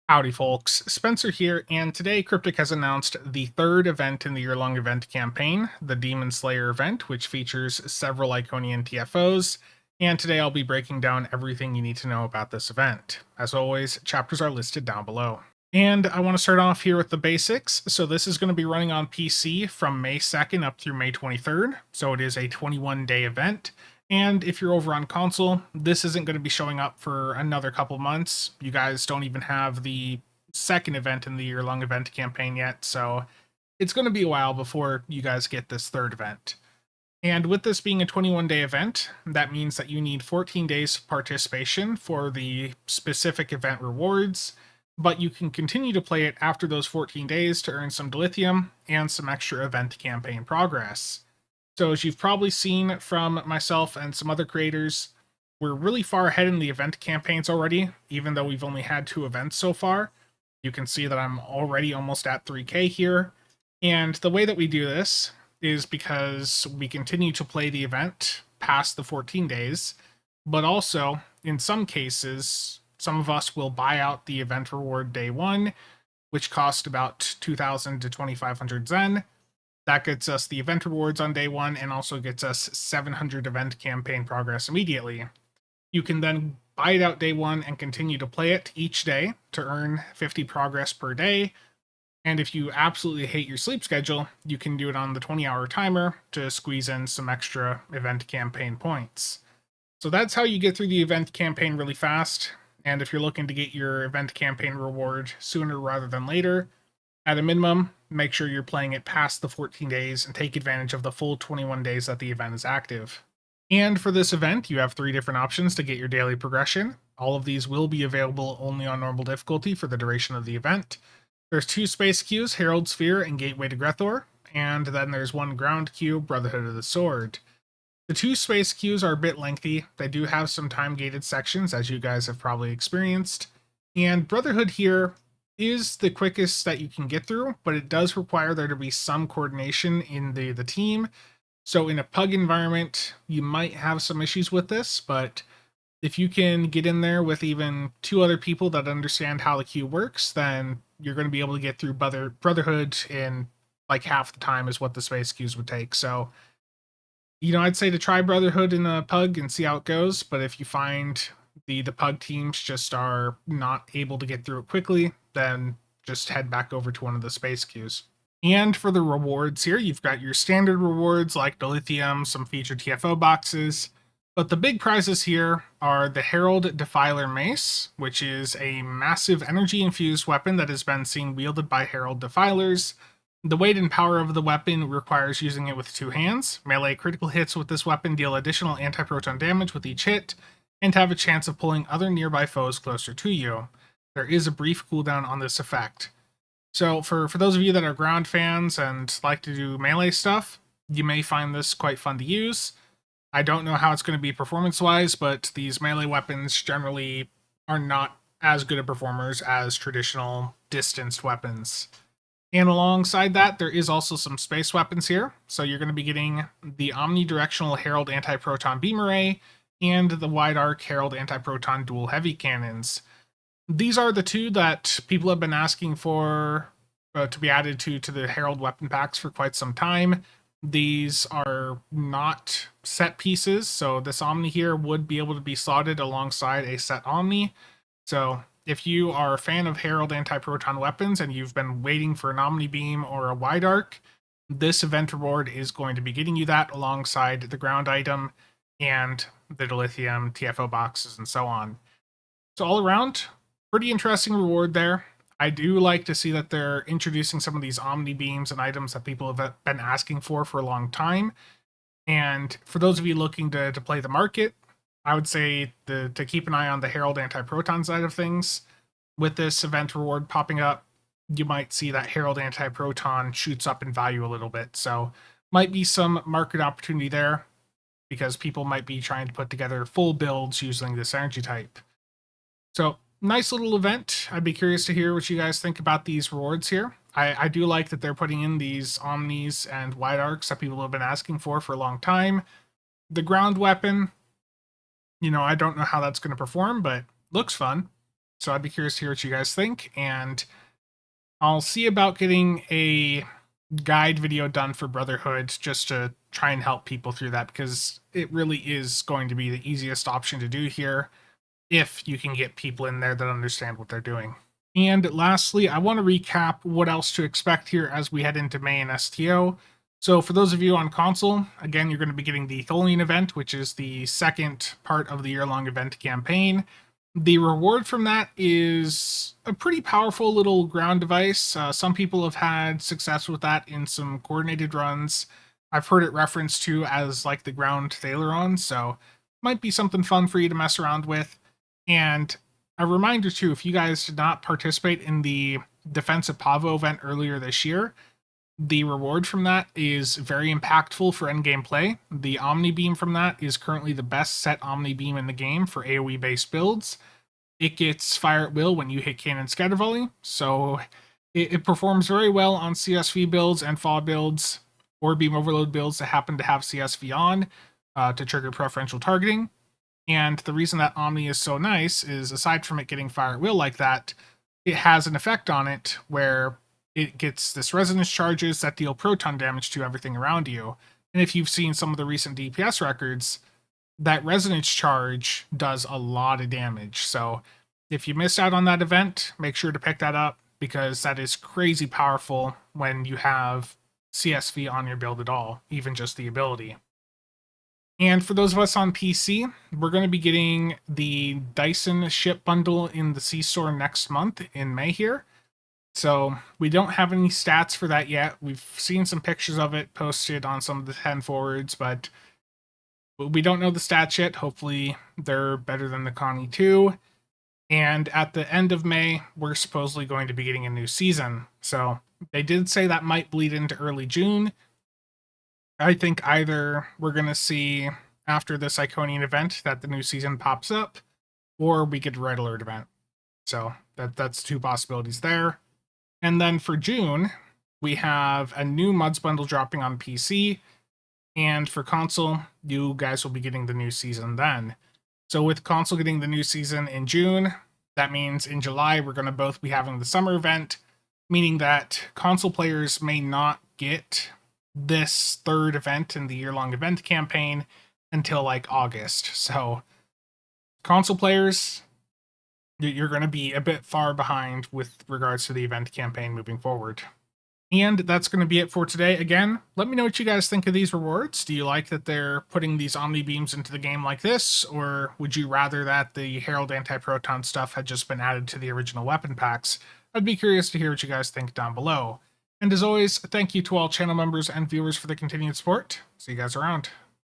Howdy, folks. Spencer here, and today Cryptic has announced the third event in the year-long event campaign, the Demon Slayer event, which features several Iconian TFOs. And today I'll be breaking down everything you need to know about this event. As always, chapters are listed down below. And I want to start off here with the basics. So this is going to be running on PC from May 2nd up through May 23rd. So it is a 21-day event. And if you're over on console, this isn't going to be showing up for another couple months. You guys don't even have the second event in the year-long event campaign yet, so it's going to be a while before you guys get this third event. And with this being a 21-day event, that means that you need 14 days of participation for the specific event rewards, but you can continue to play it after those 14 days to earn some dilithium and some extra event campaign progress. So as you've probably seen from myself and some other creators, we're really far ahead in the event campaigns already, even though we've only had 2 events so far. You can see that I'm already almost at 3K here. And the way that we do this is because we continue to play the event past the 14 days, but also, in some cases, some of us will buy out the event reward day 1, which cost about 2,000 to 2,500 Zen. That gets us the event rewards on day 1 and also gets us 700 event campaign progress immediately. You can then buy it out day 1 and continue to play it each day to earn 50 progress per day. And if you absolutely hate your sleep schedule, you can do it on the 20-hour timer to squeeze in some extra event campaign points. So that's how you get through the event campaign really fast. And if you're looking to get your event campaign reward sooner rather than later, at a minimum, make sure you're playing it past the 14 days and take advantage of the full 21 days that the event is active. And for this event, you have 3 different options to get your daily progression. All of these will be available only on normal difficulty for the duration of the event. There's 2 space queues, Herald Sphere and Gateway to Grethor, and then there's 1 ground queue, Brotherhood of the Sword. The 2 space queues are a bit lengthy. They do have some time-gated sections, as you guys have probably experienced. And Brotherhood here is the quickest that you can get through, but it does require there to be some coordination in the team. So in a pug environment, you might have some issues with this, but if you can get in there with even 2 other people that understand how the queue works, then you're going to be able to get through Brotherhood in like half the time is what the space queues would take. So, I'd say to try Brotherhood in a pug and see how it goes, but if you find the pug teams just are not able to get through it quickly, then just head back over to one of the space queues. And for the rewards here, you've got your standard rewards like dilithium, some featured TFO boxes, but the big prizes here are the Herald Defiler Mace, which is a massive energy-infused weapon that has been seen wielded by Herald Defilers. The weight and power of the weapon requires using it with 2 hands. Melee critical hits with this weapon deal additional anti-proton damage with each hit, and have a chance of pulling other nearby foes closer to you. There is a brief cooldown on this effect. So for those of you that are ground fans and like to do melee stuff, you may find this quite fun to use. I don't know how it's going to be performance-wise, but these melee weapons generally are not as good of performers as traditional distanced weapons. And alongside that, there is also some space weapons here. So you're going to be getting the Omnidirectional Herald Anti-Proton Beam Array and the Wide Arc Herald Anti-Proton Dual Heavy Cannons. These are the 2 that people have been asking for to be added to the Herald weapon packs for quite some time. These are not set pieces, so this Omni here would be able to be slotted alongside a set Omni. So if you are a fan of Herald anti-proton weapons and you've been waiting for an Omni Beam or a Wide Arc, this event reward is going to be getting you that alongside the ground item and the dilithium, TFO boxes, and so on. So all around, pretty interesting reward there. I do like to see that they're introducing some of these Omni Beams and items that people have been asking for a long time. And for those of you looking to play the market, I would say to keep an eye on the Herald Anti-Proton side of things. With this event reward popping up, you might see that Herald Anti-Proton shoots up in value a little bit. So might be some market opportunity there because people might be trying to put together full builds using this energy type. So nice little event. I'd be curious to hear what you guys think about these rewards here. I do like that they're putting in these Omnis and Wide Arcs that people have been asking for a long time. The ground weapon, I don't know how that's going to perform, but looks fun. So I'd be curious to hear what you guys think, and I'll see about getting a guide video done for Brotherhood just to try and help people through that, because it really is going to be the easiest option to do here if you can get people in there that understand what they're doing. And lastly, I want to recap what else to expect here as we head into May and STO. So for those of you on console, again, you're going to be getting the Iconian event, which is the second part of the year-long event campaign. The reward from that is a pretty powerful little ground device. Some people have had success with that in some coordinated runs. I've heard it referenced to as like the ground Thaleron, so might be something fun for you to mess around with. And a reminder too, if you guys did not participate in the Defensive Pavo event earlier this year, the reward from that is very impactful for endgame play. The Omni Beam from that is currently the best set Omni Beam in the game for AoE based builds. It gets fire at will when you hit Cannon Scatter Volley, so it performs very well on CSV builds and FAW builds or Beam Overload builds that happen to have CSV on to trigger preferential targeting. And the reason that Omni is so nice is, aside from it getting fire at will like that, it has an effect on it where it gets this resonance charges that deal proton damage to everything around you. And if you've seen some of the recent DPS records, that resonance charge does a lot of damage. So if you missed out on that event, make sure to pick that up, because that is crazy powerful when you have CSV on your build at all, even just the ability. And for those of us on PC, we're going to be getting the Dyson ship bundle in the C-Store next month in May here. So we don't have any stats for that yet. We've seen some pictures of it posted on some of the 10 forwards, but we don't know the stats yet. Hopefully they're better than the Connie 2. And at the end of May, we're supposedly going to be getting a new season. So they did say that might bleed into early June. I think either we're going to see after this Iconian event that the new season pops up, or we get a Red Alert event. So that's two possibilities there. And then for June, we have a new Muds bundle dropping on PC. And for console, you guys will be getting the new season then. So with console getting the new season in June, that means in July we're going to both be having the summer event, meaning that console players may not get this third event in the year-long event campaign until like August. So console players, you're going to be a bit far behind with regards to the event campaign moving forward. And that's going to be it for today. Again, let me know what you guys think of these rewards. Do you like that they're putting these Omni Beams into the game like this? Or would you rather that the Herald Anti-Proton stuff had just been added to the original weapon packs? I'd be curious to hear what you guys think down below. And as always, thank you to all channel members and viewers for the continued support. See you guys around.